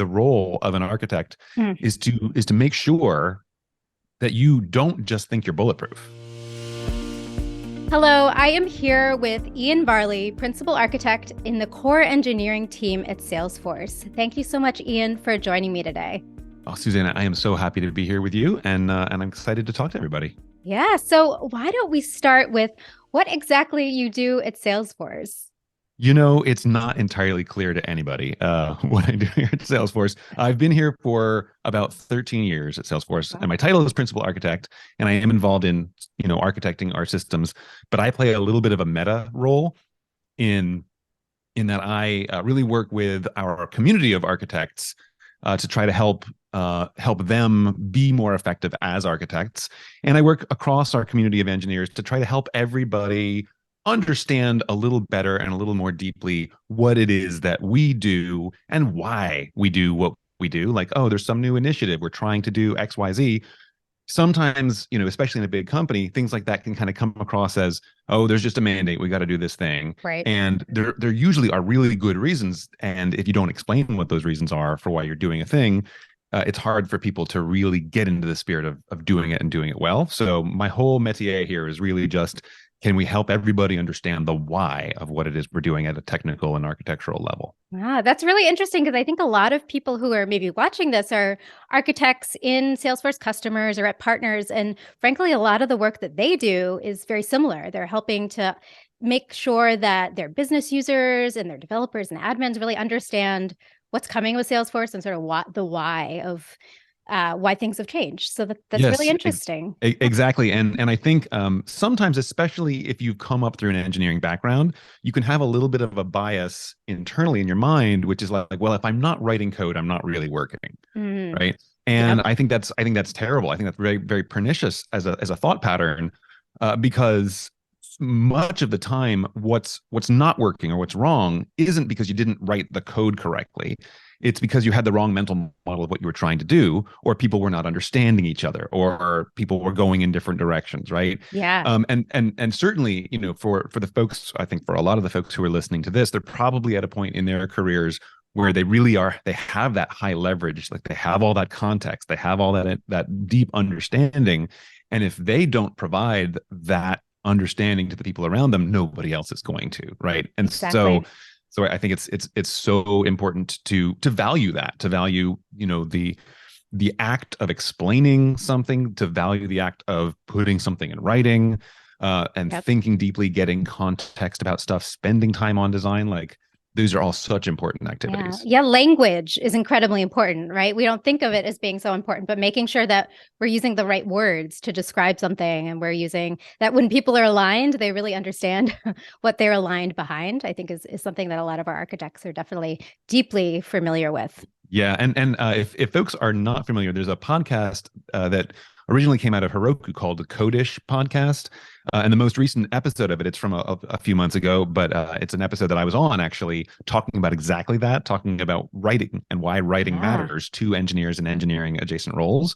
the role of an architect Mm. is to make sure that you don't just think you're bulletproof. Hello, I am here with Ian Varley, Principal Architect in the Core Engineering team at Salesforce. Thank you so much, Ian, for joining me today. Oh, Susannah, I am so happy to be here with you, and I'm excited to talk to everybody. Yeah, so why don't we start with what exactly you do at Salesforce? It's not entirely clear to anybody what I do here at Salesforce. I've been here for about 13 years at Salesforce, and Wow. my title is principal architect, and I am involved in, architecting our systems, but I play a little bit of a meta role in that I really work with our community of architects to try to help them be more effective as architects. And I work across our community of engineers to try to help everybody understand a little better and a little more deeply what it is that we do and why we do what we do. Like, oh, there's some new initiative. We're trying to do XYZ. Sometimes, especially in a big company, things like that can kind of come across as, oh, there's just a mandate. We got to do this thing. Right. And there usually are really good reasons. And if you don't explain what those reasons are for why you're doing a thing, it's hard for people to really get into the spirit of doing it and doing it well. So my whole métier here is really just, can we help everybody understand the why of what it is we're doing at a technical and architectural level? Ah, that's really interesting because I think a lot of people who are maybe watching this are architects in Salesforce customers or at partners. And frankly, a lot of the work that they do is very similar. They're helping to make sure that their business users and their developers and admins really understand what's coming with Salesforce and sort of what the why of why things have changed. So that's really Yes, interesting. exactly. And I think sometimes, especially if you come up through an engineering background, you can have a little bit of a bias internally in your mind, which is like, well, if I'm not writing code, I'm not really working, Mm, right? yep. And I think that's terrible. I think that's very, very pernicious as a thought pattern, because much of the time, what's not working or what's wrong isn't because you didn't write the code correctly. It's because you had the wrong mental model of what you were trying to do, or people were not understanding each other, or people were going in different directions, right? Yeah. And certainly, for the folks, I think for a lot of the folks who are listening to this, they're probably at a point in their careers where they have that high leverage, like they have all that context, they have all that deep understanding, and if they don't provide that understanding to the people around them, nobody else is going to, right? And so Exactly. so I think it's so important to value that, to value, the act of explaining something, to value the act of putting something in writing, and Yep. thinking deeply, getting context about stuff, spending time on design. Like, these are all such important Yeah. activities. Yeah. Language is incredibly important, right? We don't think of it as being so important, but making sure that we're using the right words to describe something and we're using that when people are aligned, they really understand what they're aligned behind, I think is something that a lot of our architects are definitely deeply familiar with. Yeah, and if folks are not familiar, there's a podcast that originally came out of Heroku called the Codish podcast, and the most recent episode of it, it's from a few months ago, but it's an episode that I was on, actually talking about exactly that, talking about writing and why writing Ah. matters to engineers and engineering adjacent roles.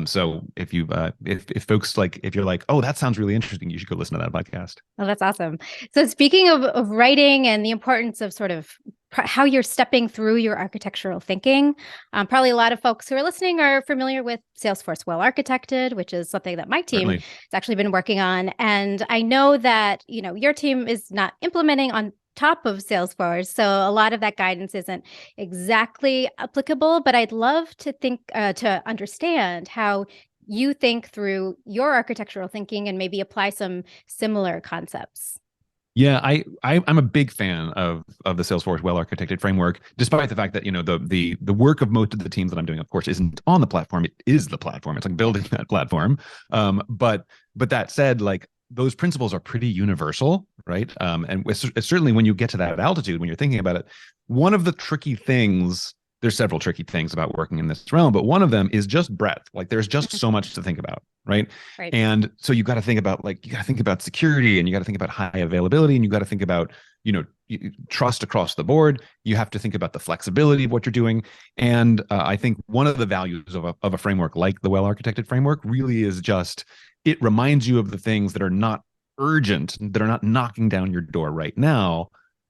So if folks, like, if you're like, oh, that sounds really interesting, you should go listen to that podcast. Oh, that's awesome. So speaking of writing and the importance of sort of how you're stepping through your architectural thinking, probably a lot of folks who are listening are familiar with Salesforce Well-Architected, which is something that my team Certainly. has actually been working on. And I know that, your team is not implementing on top of Salesforce. So a lot of that guidance isn't exactly applicable, but I'd love to to understand how you think through your architectural thinking and maybe apply some similar concepts. Yeah, I'm a big fan of the Salesforce well-architected framework, despite the fact that, the work of most of the teams that I'm doing, of course, isn't on the platform. It is the platform. It's like Yeah. building that platform. But that said, like, those principles are pretty universal, right? And certainly when you get to that altitude, when you're thinking about it, one of the tricky things, there's several tricky things about working in this realm, but one of them is just breadth. Like, there's just so much to think about, right? Right. And so you got to think about, security, and you got to think about high availability, and you got to think about, trust across the board. You have to think about the flexibility of what you're doing. And I think one of the values of a framework like the well-architected framework really is just, it reminds you of the things that are not urgent, that are not knocking down your door right now,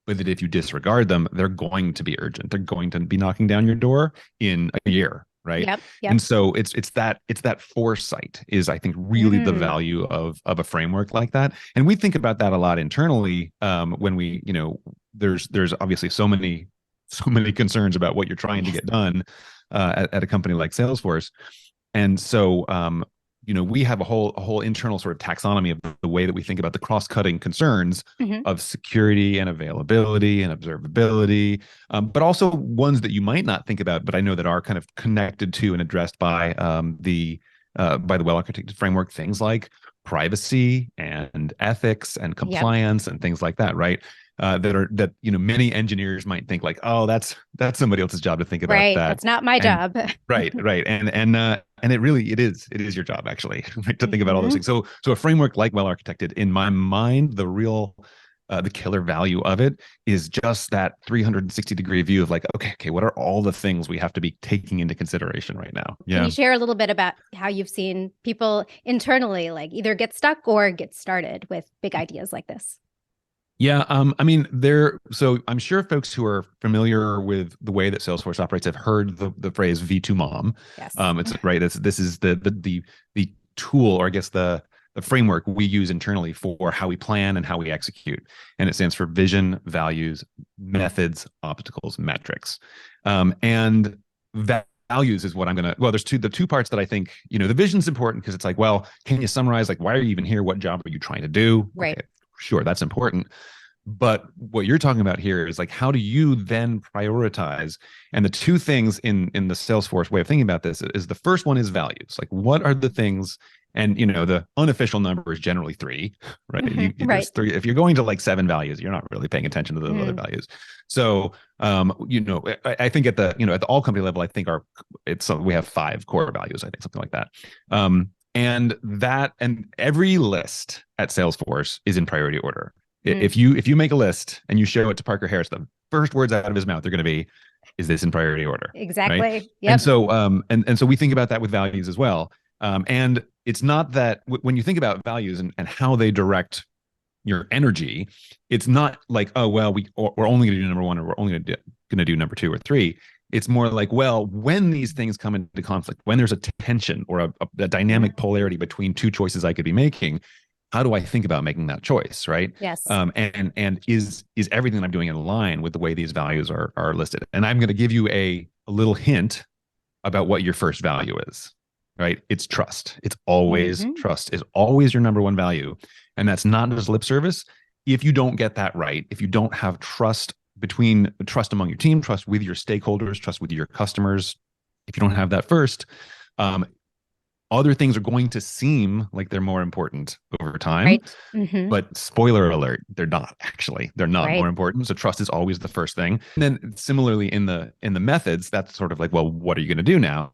but that if you disregard them, they're going to be urgent. They're going to be knocking down your door in a year, right? Yep. Yep. And so it's that foresight is, I think, really the value of a framework like that. And we think about that a lot internally, when we, there's obviously so many concerns about what you're trying to get done at a company like Salesforce. And so we have a whole internal sort of taxonomy of the way that we think about the cross-cutting concerns of security and availability and observability, but also ones that you might not think about, but I know that are kind of connected to and addressed by the well-architected framework, things like privacy and ethics and compliance and things like that, right? That many engineers might think like, oh, that's somebody else's job to think about that. That's not my job. Right. And it is your job, actually, right, to think about all those things. So a framework like Well-Architected, in my mind, the killer value of it is just that 360-degree view of like, okay, what are all the things we have to be taking into consideration right now? Can you share a little bit about how you've seen people internally like either get stuck or get started with big ideas like this? Yeah, so I'm sure folks who are familiar with the way that Salesforce operates have heard the phrase V2 Mom. Yes. It's right. This is the tool, or I guess the framework we use internally for how we plan and how we execute. And it stands for vision, values, methods, obstacles, metrics. And values is what there's the two parts that I think, the vision's important because it's like, well, can you summarize, like, why are you even here? What job are you trying to do? Right. Okay, sure, that's important. But what you're talking about here is like, how do you then prioritize? And the two things in the Salesforce way of thinking about this is, the first one is values. Like, what are the things? And the unofficial number is generally 3, right? There's 3. If you're going to like 7 values, you're not really paying attention to those other values. So, I think at the all company level, I think we have 5 core values. I think something like that. And every list at Salesforce is in priority order. If you make a list and you show it to Parker Harris, the first words out of his mouth are going to be, "Is this in priority order?" Exactly. Right? Yep. And so and so we think about that with values as well. And it's not that when you think about values and how they direct your energy, it's not like, oh, well, we're only going to do number 1, or we're only going to do number 2 or 3. It's more like, well, when these things come into conflict, when there's a tension or a dynamic polarity between 2 choices I could be making, how do I think about making that choice, right? Yes. And is everything I'm doing in line with the way these values are listed? And I'm going to give you a little hint about what your first value is, right? It's trust. It's always trust is always your number 1 value. And that's not just lip service. If you don't get that right, if you don't have trust among your team, trust with your stakeholders, trust with your customers, if you don't have that first, other things are going to seem like they're more important over time. Right. But spoiler alert, they're not actually. They're not more important. So trust is always the first thing. And then similarly in the methods, that's sort of like, well, what are you going to do now?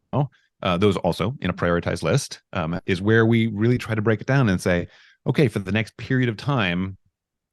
Those also in a prioritized list is where we really try to break it down and say, okay, for the next period of time,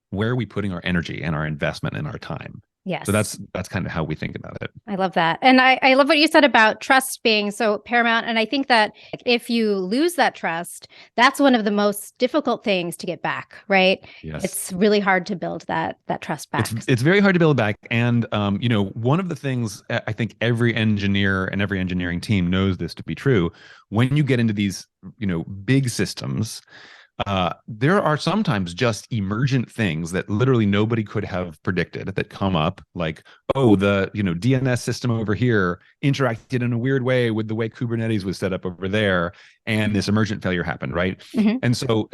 where are we putting our energy and our investment and our time? Yes. So that's kind of how we think about it. I love that. And I love what you said about trust being so paramount. And I think that if you lose that trust, that's one of the most difficult things to get back, right? Yes. It's really hard to build that trust back. It's very hard to build back. And, one of the things I think every engineer and every engineering team knows this to be true, when you get into these, big systems, there are sometimes just emergent things that literally nobody could have predicted that come up, like, oh, the DNS system over here interacted in a weird way with the way Kubernetes was set up over there, and this emergent failure happened, right? And so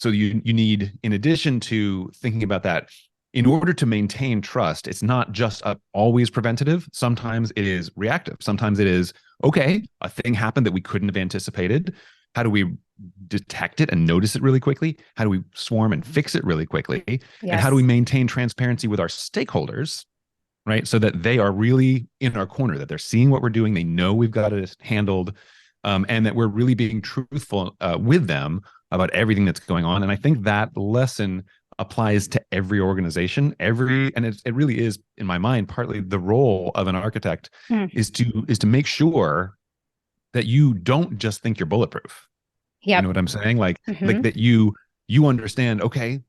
you need, in addition to thinking about that, in order to maintain trust, it's not just always preventative. Sometimes it is reactive. Sometimes it is, okay, a thing happened that we couldn't have anticipated. How do we detect it and notice it really quickly? How do we swarm and fix it really quickly? Yes. And how do we maintain transparency with our stakeholders, right? So that they are really in our corner, that they're seeing what we're doing, they know we've got it handled, and that we're really being truthful with them about everything that's going on. And I think that lesson applies to every organization, and it really is, in my mind, partly the role of an architect is to make sure that you don't just think you're bulletproof. Yeah. You know what I'm saying? Like that you understand, okay,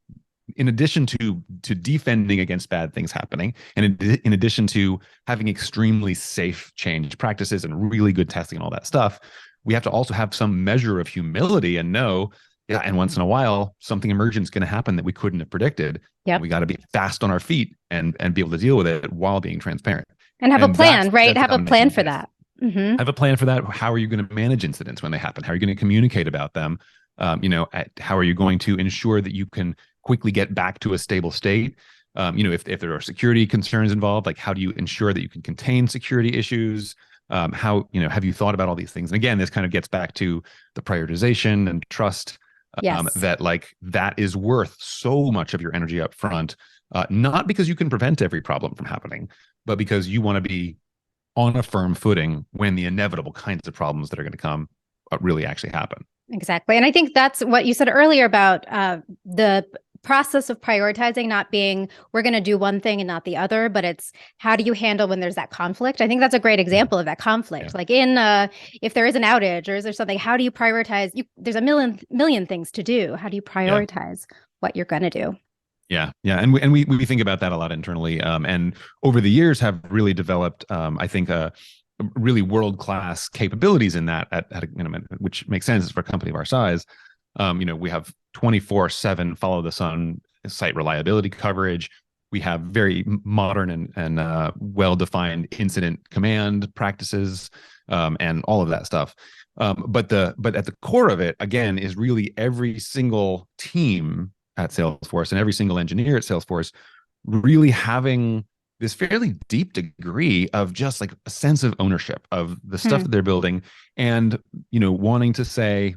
in addition to defending against bad things happening, and in addition to having extremely safe change practices and really good testing and all that stuff, we have to also have some measure of humility and know, yeah, and once in a while something emergent is going to happen that we couldn't have predicted. Yep. We got to be fast on our feet and be able to deal with it while being transparent and have a plan, right? That's Have a plan for that. Mm-hmm. Have a plan for that. How are you going to manage incidents when they happen? How are you going to communicate about them? How are you going to ensure that you can quickly get back to a stable state? If there are security concerns involved, like how do you ensure that you can contain security issues? Have you thought about all these things? And again, this kind of gets back to the prioritization and trust. That is worth so much of your energy up front, not because you can prevent every problem from happening, but because you want to be on a firm footing when the inevitable kinds of problems that are going to come really actually happen. Exactly. And I think that's what you said earlier about the process of prioritizing not being we're going to do one thing and not the other, but it's how do you handle when there's that conflict? I think that's a great example of that conflict. Yeah. Like if there is an outage or is there something, how do you prioritize? There's a million things to do. How do you prioritize what you're going to do? Yeah. And we think about that a lot internally. And over the years have really developed, I think, really world-class capabilities in that at a minimum, which makes sense for a company of our size. We have 24/7 follow the sun site reliability coverage. We have very modern and well-defined incident command practices, and all of that stuff. But at the core of it, again, is really every single team at Salesforce and every single engineer at Salesforce really having this fairly deep degree of just like a sense of ownership of the stuff that they're building, and wanting to say,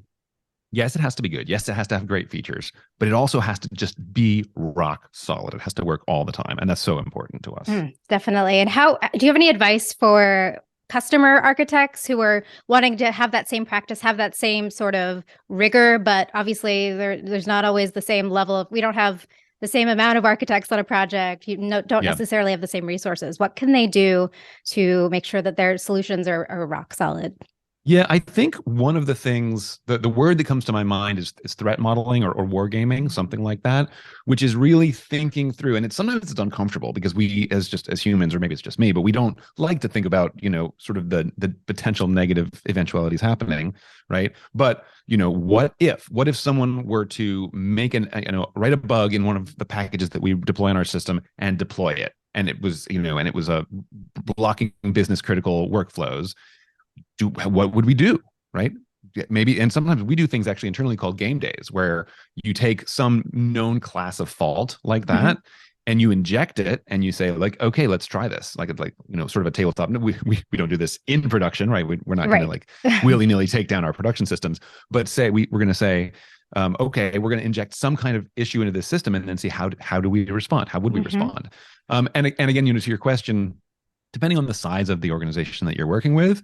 yes, it has to be good. Yes, it has to have great features, but it also has to just be rock solid. It has to work all the time, and that's so important to us. Definitely. And how do you have any advice for customer architects who are wanting to have that same practice, have that same sort of rigor, but obviously there's not always the same level of, we don't have the same amount of architects on a project, don't necessarily have the same resources. What can they do to make sure that their solutions are rock solid? Yeah, I think one of the things, the word that comes to my mind is threat modeling or wargaming, something like that, which is really thinking through, and sometimes it's uncomfortable because we as humans, or maybe it's just me, but we don't like to think about, sort of the potential negative eventualities happening, right? But, what if someone were to make write a bug in one of the packages that we deploy on our system and deploy it, and it was, and it was a blocking business critical workflows. What would we do, right? Maybe, and sometimes we do things actually internally called game days, where you take some known class of fault like that, and you inject it, and you say, like, okay, let's try this, like sort of a tabletop. We don't do this in production, right? We're not going to like willy nilly take down our production systems, but say we're going to say, okay, we're going to inject some kind of issue into this system, and then see how do we respond? How would we respond? And again, to your question, depending on the size of the organization that you're working with,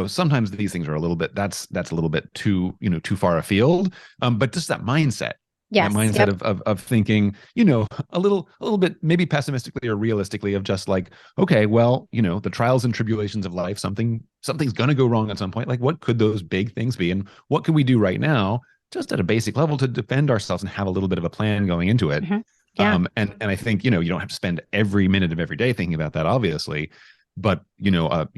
sometimes these things are a little bit, that's a little bit too far afield. But just that mindset, that mindset of thinking, a little bit maybe pessimistically or realistically, of just like, okay, well, the trials and tribulations of life, something's going to go wrong at some point. Like, what could those big things be? And what can we do right now, just at a basic level, to defend ourselves and have a little bit of a plan going into it? And I think, you don't have to spend every minute of every day thinking about that, obviously, but a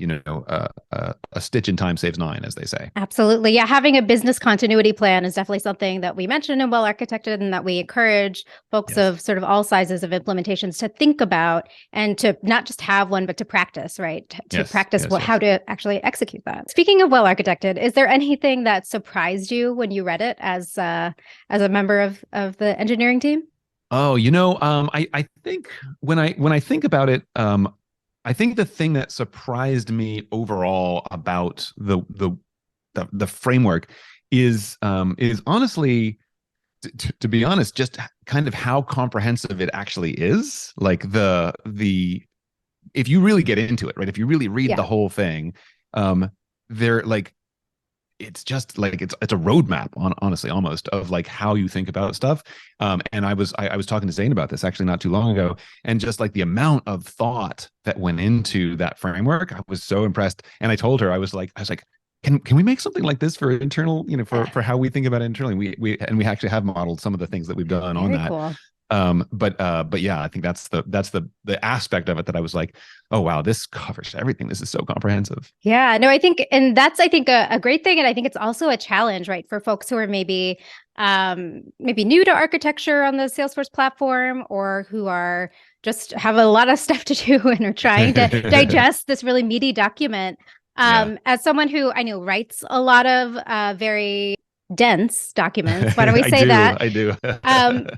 stitch in time saves nine, as they say. Absolutely. Yeah. Having a business continuity plan is definitely something that we mentioned in Well-Architected, and that we encourage folks of sort of all sizes of implementations to think about, and to not just have one, but to practice, right? To practice how to actually execute that. Speaking of Well-Architected, is there anything that surprised you when you read it as a member of the engineering team? Oh, I think when I think about it, I think the thing that surprised me overall about the framework is honestly, to be honest, just kind of how comprehensive it actually is. Like if you really get into it, right? If you really read the whole thing, they're like, it's just like it's a roadmap, honestly, almost, of like how you think about stuff. And I was talking to Zane about this actually not too long ago, and just like the amount of thought that went into that framework, I was so impressed. And I told her, I was like, can we make something like this for internal, for how we think about it internally? We actually have modeled some of the things that we've done on that. Cool. But yeah, I think that's the aspect of it that I was like, oh wow, this covers everything. This is so comprehensive. Yeah, no, I think, and that's, I think, a great thing. And I think it's also a challenge, right, for folks who are maybe new to architecture on the Salesforce platform, or who are just have a lot of stuff to do and are trying to digest this really meaty document. Yeah. As someone who I know writes a lot of very dense documents, why don't we say that? I do.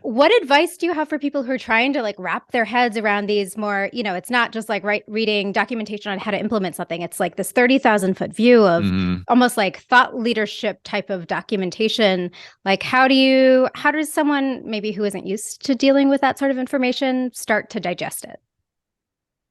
What advice do you have for people who are trying to like wrap their heads around these more, it's not just like reading documentation on how to implement something. It's like this 30,000-foot view of Mhm. almost like thought leadership type of documentation. Like how does someone maybe who isn't used to dealing with that sort of information start to digest it?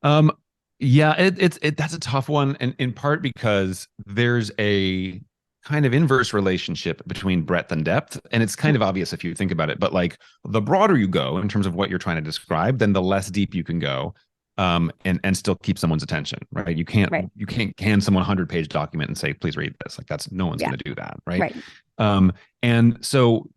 Um, yeah, that's a tough one, and in part because there's a kind of inverse relationship between breadth and depth, and it's kind of obvious if you think about it. But like the broader you go in terms of what you're trying to describe, then the less deep you can go, and still keep someone's attention, right? Right. You can't hand someone a 100-page document and say, please read this. Like that's no one's Yeah. going to do that, right? Right. And so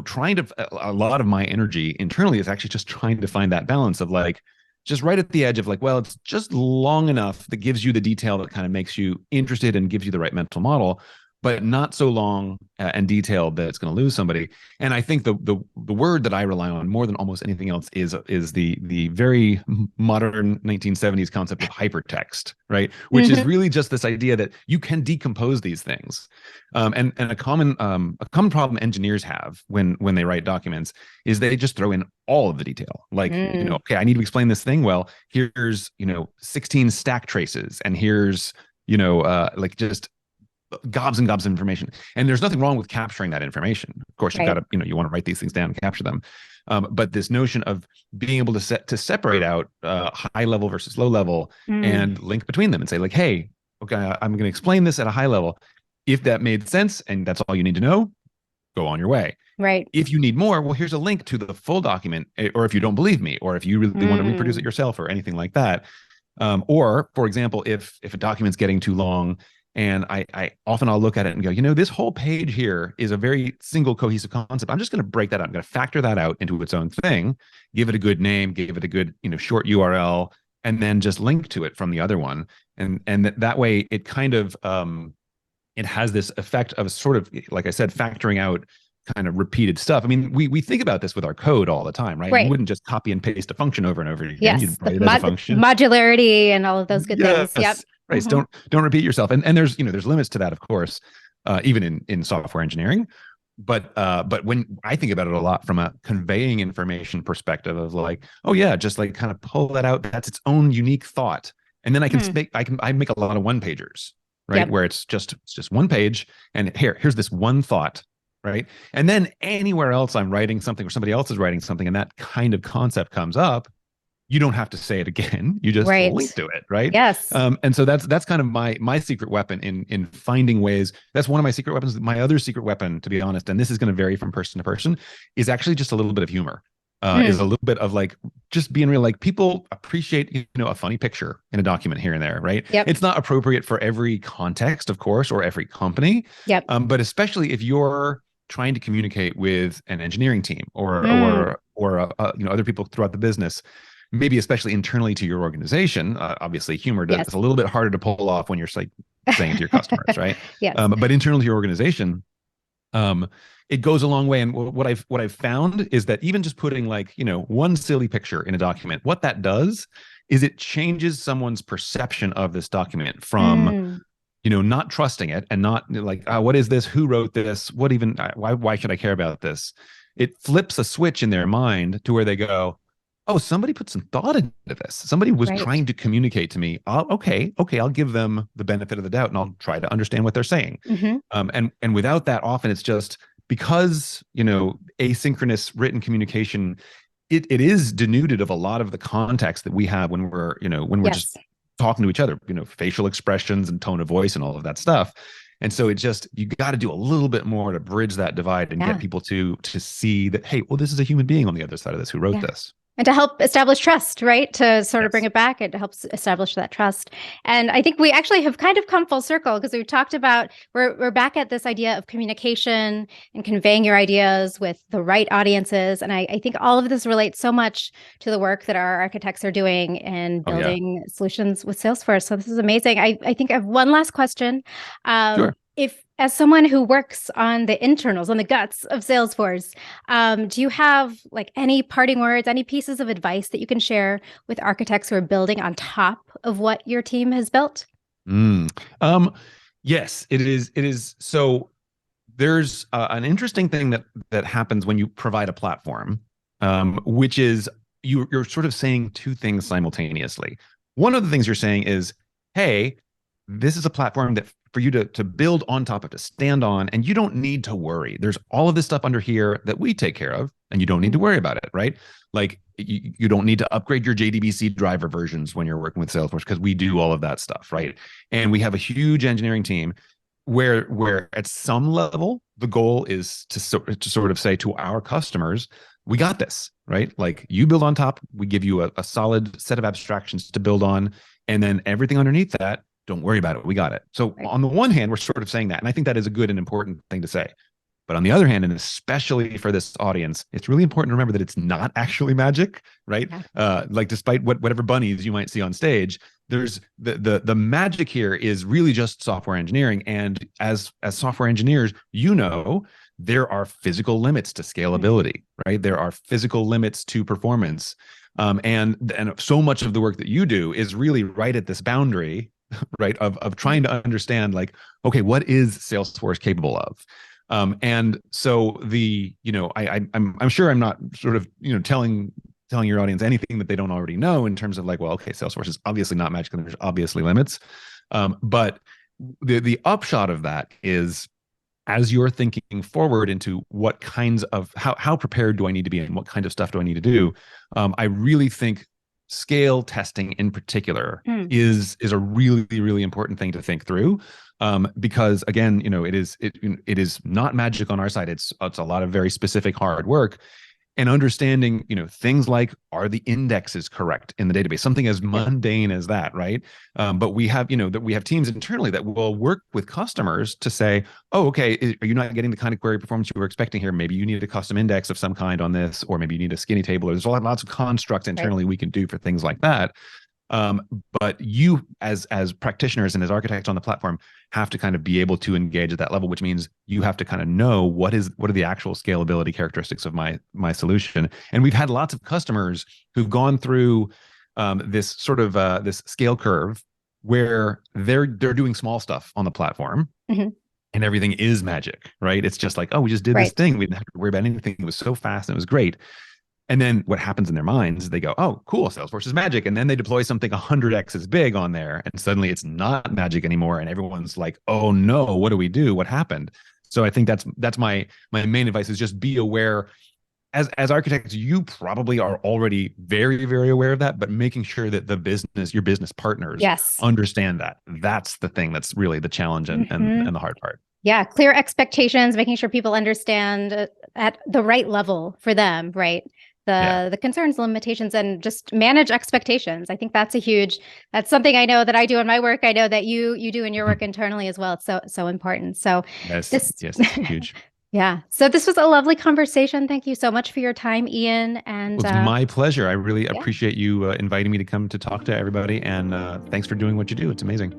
trying to a lot of my energy internally is actually just trying to find that balance of like just right at the edge of like, well, it's just long enough that gives you the detail that kind of makes you interested and gives you the right mental model, but not so long and detailed that it's going to lose somebody. And I think the word that I rely on more than almost anything else is the very modern 1970s concept of hypertext, right? Which is really just this idea that you can decompose these things. And a common problem engineers have when they write documents is they just throw in all of the detail. Like, okay, I need to explain this thing. Well, here's 16 stack traces, and here's like just gobs and gobs of information. And there's nothing wrong with capturing that information. Of course, you've got to, you want to write these things down and capture them. But this notion of being able to separate out high level versus low level and link between them and say like, hey, okay, I'm going to explain this at a high level. If that made sense and that's all you need to know, go on your way. Right. If you need more, well, here's a link to the full document, or if you don't believe me, or if you really want to reproduce it yourself or anything like that. Or for example, if a document's getting too long, and I often I'll look at it and go, this whole page here is a very single cohesive concept. I'm just going to break that out. I'm going to factor that out into its own thing, give it a good name, give it a good, short URL, and then just link to it from the other one. And that way it kind of, it has this effect of sort of, like I said, factoring out kind of repeated stuff. I mean, we think about this with our code all the time, right? You wouldn't just copy and paste a function over and over again. Yes, You'd write it as a function. Modularity and all of those good things. Yep. Right. So don't repeat yourself. And there's there's limits to that, of course, even in software engineering. But when I think about it a lot from a conveying information perspective of like, oh yeah, just like kind of pull that out. That's its own unique thought. And then I make a lot of one pagers, right? Where it's just one page, and here's this one thought, right? And then anywhere else I'm writing something or somebody else is writing something and that kind of concept comes up, you don't have to say it again. You just link to it, right? Yes. And so that's kind of my secret weapon in finding ways. That's one of my secret weapons. My other secret weapon, to be honest, and this is going to vary from person to person, is actually just a little bit of humor. Is a little bit of like just being real. Like people appreciate a funny picture in a document here and there, right? Yep. It's not appropriate for every context, of course, or every company. Yep. But especially if you're trying to communicate with an engineering team or other people throughout the business, maybe especially internally to your organization. Obviously, humor is a little bit harder to pull off when you're saying to your customers, right? Yes. But internal to your organization, it goes a long way. And what I've found is that even just putting like one silly picture in a document, what that does is it changes someone's perception of this document from not trusting it and not like, what is this? Who wrote this? What even? Why should I care about this? It flips a switch in their mind to where they go, oh, somebody put some thought into this. Somebody was trying to communicate to me. Okay, I'll give them the benefit of the doubt and I'll try to understand what they're saying. And without that, often it's just because, asynchronous written communication, it is denuded of a lot of the context that we have when we're just talking to each other, facial expressions and tone of voice and all of that stuff. And so you got to do a little bit more to bridge that divide and get people to see that, hey, well, this is a human being on the other side of this who wrote this. And to help establish trust, right? To sort of bring Yes. it back and to help establish that trust. And I think we actually have kind of come full circle because we've talked about we're back at this idea of communication and conveying your ideas with the right audiences. And I think all of this relates so much to the work that our architects are doing in Oh yeah. building solutions with Salesforce. So this is amazing. I think I have one last question. Sure. If as someone who works on the internals, on the guts of Salesforce, do you have like any parting words, any pieces of advice that you can share with architects who are building on top of what your team has built? Mm. Yes, it is. It is. So there's an interesting thing that happens when you provide a platform, which is you're sort of saying two things simultaneously. One of the things you're saying is, hey, this is a platform that for you to build on top of, to stand on, and you don't need to worry. There's all of this stuff under here that we take care of, and you don't need to worry about it, right? Like you don't need to upgrade your JDBC driver versions when you're working with Salesforce because we do all of that stuff, right? And we have a huge engineering team where at some level the goal is to sort of say to our customers, we got this, right? Like you build on top, we give you a solid set of abstractions to build on, and then everything underneath that, don't worry about it, we got it. So Right. on the one hand, we're sort of saying that, and I think that is a good and important thing to say. But on the other hand, and especially for this audience, it's really important to remember that it's not actually magic, right? Yeah. Like despite whatever bunnies you might see on stage, there's the magic here is really just software engineering. And as software engineers, there are physical limits to scalability, right? There are physical limits to performance. And so much of the work that you do is really right at this boundary, right? Of trying to understand like, okay, what is Salesforce capable of? And so I'm sure I'm not sort of, telling your audience anything that they don't already know in terms of like, well, okay, Salesforce is obviously not magic and there's obviously limits. But the upshot of that is as you're thinking forward into what kinds of how prepared do I need to be and what kind of stuff do I need to do, I really think scale testing in particular Mm. is a really really important thing to think through, because again, it is not magic on our side. It's a lot of very specific hard work and understanding, things like, are the indexes correct in the database? Something as Yep. mundane as that, right? But we have, that we have teams internally that will work with customers to say, oh, okay, are you not getting the kind of query performance you were expecting here? Maybe you need a custom index of some kind on this, or maybe you need a skinny table. Or there's lots of constructs Right. internally we can do for things like that. But you as practitioners and as architects on the platform have to kind of be able to engage at that level, which means you have to kind of know what are the actual scalability characteristics of my solution. And we've had lots of customers who've gone through this sort of this scale curve where they're doing small stuff on the platform. Mm-hmm. And everything is magic, right? It's just like, oh, we just did this Right. thing. We didn't have to worry about anything. It was so fast and it was great. And then what happens in their minds, they go, oh, cool, Salesforce is magic. And then they deploy something 100x as big on there. And suddenly it's not magic anymore. And everyone's like, oh no, what do we do? What happened? So I think that's my main advice is just be aware. As architects, you probably are already very, very aware of that, but making sure that your business partners Yes. understand that. That's the thing that's really the challenge and Mm-hmm. and the hard part. Yeah, clear expectations, making sure people understand at the right level for them, right? Yeah. The concerns, limitations, and just manage expectations. I think that's something I know that I do in my work. I know that you do in your work internally as well. It's so important. So Yes, this yes, it's huge. yeah. So this was a lovely conversation. Thank you so much for your time, Ian. And Well, it's my pleasure. I really yeah. appreciate you inviting me to come to talk to everybody, and thanks for doing what you do. It's amazing.